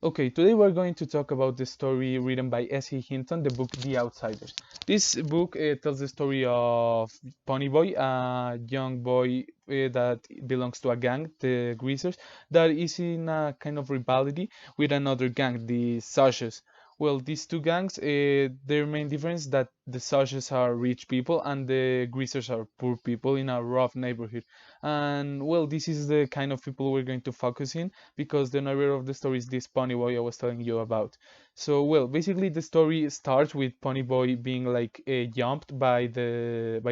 Okay, today we're going to talk about the story written by S.E. Hinton, the book The Outsiders. This book tells the story of Ponyboy, a young boy that belongs to a gang, the Greasers, that is in a kind of rivalry with another gang, the Sashes. Well, these two gangs, their main difference is that the Sashes are rich people and the Greasers are poor people in a rough neighborhood. And well, this is the kind of people we're going to focus in because the narrator of the story is this Ponyboy I was telling you about. So, well, basically the story starts with Ponyboy being like jumped by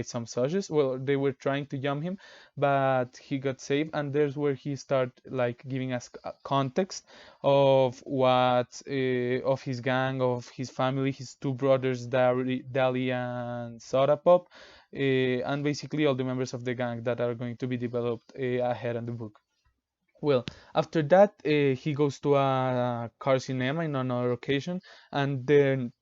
some soldiers. Well, they were trying to jump him, but he got saved, and there's where he start like giving us context of what of his gang, of his family, his two brothers, Dali and Soda Pop, and basically all the members of the gang that are going to be developed ahead in the book. Well, after that, he goes to a car cinema in another occasion, and then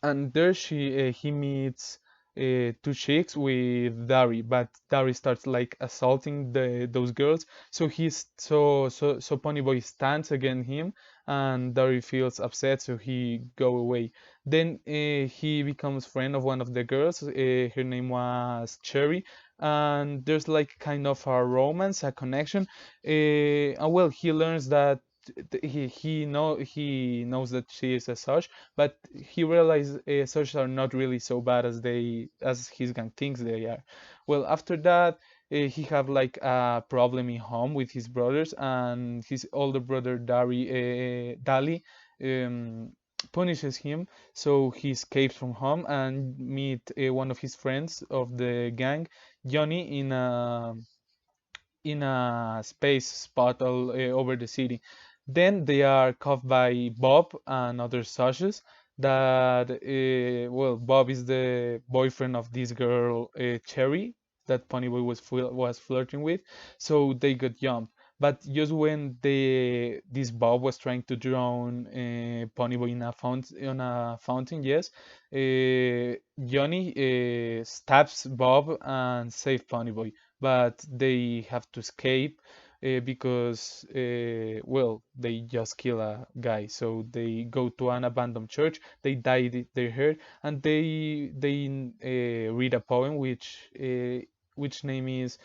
and there he meets two chicks with Dari, but Dari starts like assaulting those girls. So Ponyboy stands against him, and Dari feels upset, so he go away. Then he becomes friend of one of the girls. Her name was Cherry, and there's like kind of a romance, a connection. And well, he learns that he knows that she is a such, but he realized such are not really so bad as his gang thinks they are. Well, after that, he have like a problem in home with his brothers, and his older brother Dali um, punishes him, so he escapes from home and meet one of his friends of the gang, Johnny, in a space spot over the city. Then they are caught by Bob and other Sashes. That well, Bob is the boyfriend of this girl Cherry that Ponyboy was flirting with, so they got jumped. But just when this Bob was trying to drown Ponyboy in a fountain, yes, Johnny stabs Bob and saves Ponyboy, but they have to escape because well, they just kill a guy, so they go to an abandoned church, they dyed their hair, and they read a poem which name is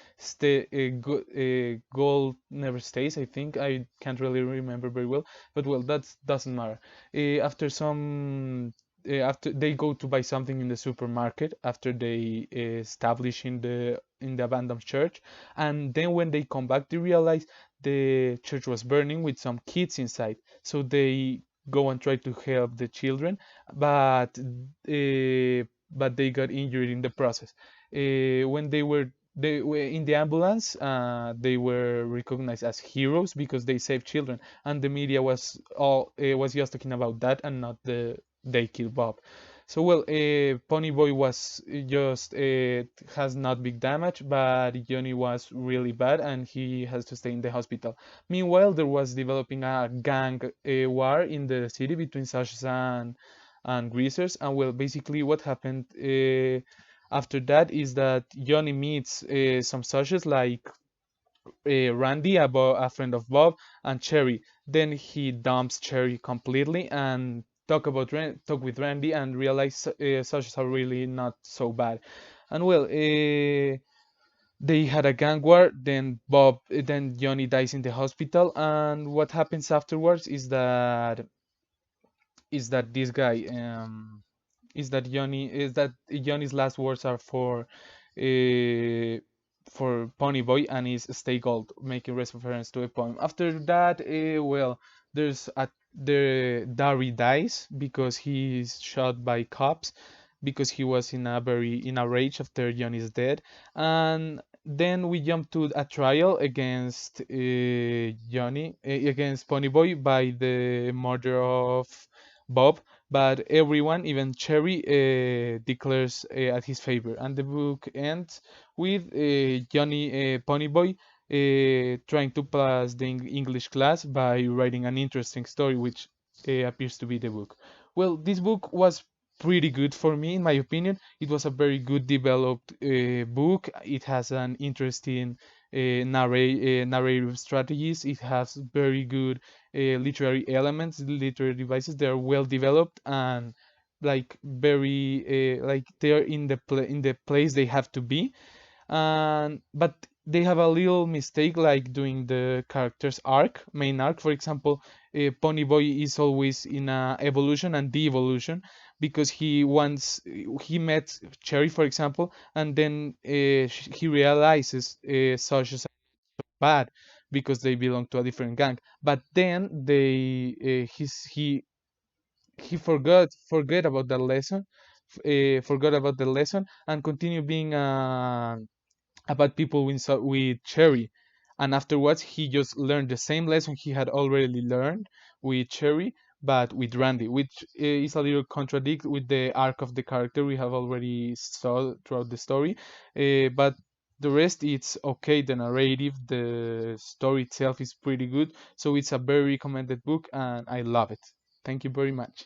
Gold Never Stays, I think. I can't really remember very well, but well, that doesn't matter. After some after they go to buy something in the supermarket after they establish in the abandoned church, and then when they come back they realize the church was burning with some kids inside, so they go and try to help the children, but they got injured in the process. When they were in the ambulance, they were recognized as heroes because they saved children, and the media was just talking about that and not they killed Bob. So well, Ponyboy was just has not big damage, but Johnny was really bad and he has to stay in the hospital. Meanwhile, there was developing a gang war in the city between Sashes and Greasers, and well, basically what happened after that is that Johnny meets some Sashes like Randy, a friend of Bob, and Cherry. Then he dumps Cherry completely and talk with Randy and realize Sashes are really not so bad. And well, they had a gang war. Then Johnny dies in the hospital. And what happens afterwards is that this guy is that Johnny's last words are uh, for Ponyboy and is Stay Gold, making reference to a poem. After that, well, there's a the Dari dies because he's shot by cops because he was in a rage after Johnny's dead, and then we jump to a trial against against Ponyboy by the murder of Bob, but everyone, even Cherry, declares at his favor, and the book ends with Johnny Ponyboy trying to pass the English class by writing an interesting story, which appears to be the book. Well, this book was pretty good for me, in my opinion. It was a very good developed book. It has an interesting narrative strategies. It has very good literary elements, literary devices. They are well developed and like very like they're in the in the place they have to be. And but they have a little mistake like doing the character's arc, main arc. For example, Ponyboy is always in a evolution and de-evolution because he met Cherry, for example, and then he realizes Sasha is bad because they belong to a different gang. But then he forget about that lesson, forgot about the lesson, and continue being about people with Cherry. And afterwards, he just learned the same lesson he had already learned with Cherry, but with Randy, which is a little contradict with the arc of the character we have already saw throughout the story. But the rest, it's okay. The narrative, the story itself is pretty good. So it's a very recommended book, and I love it. Thank you very much.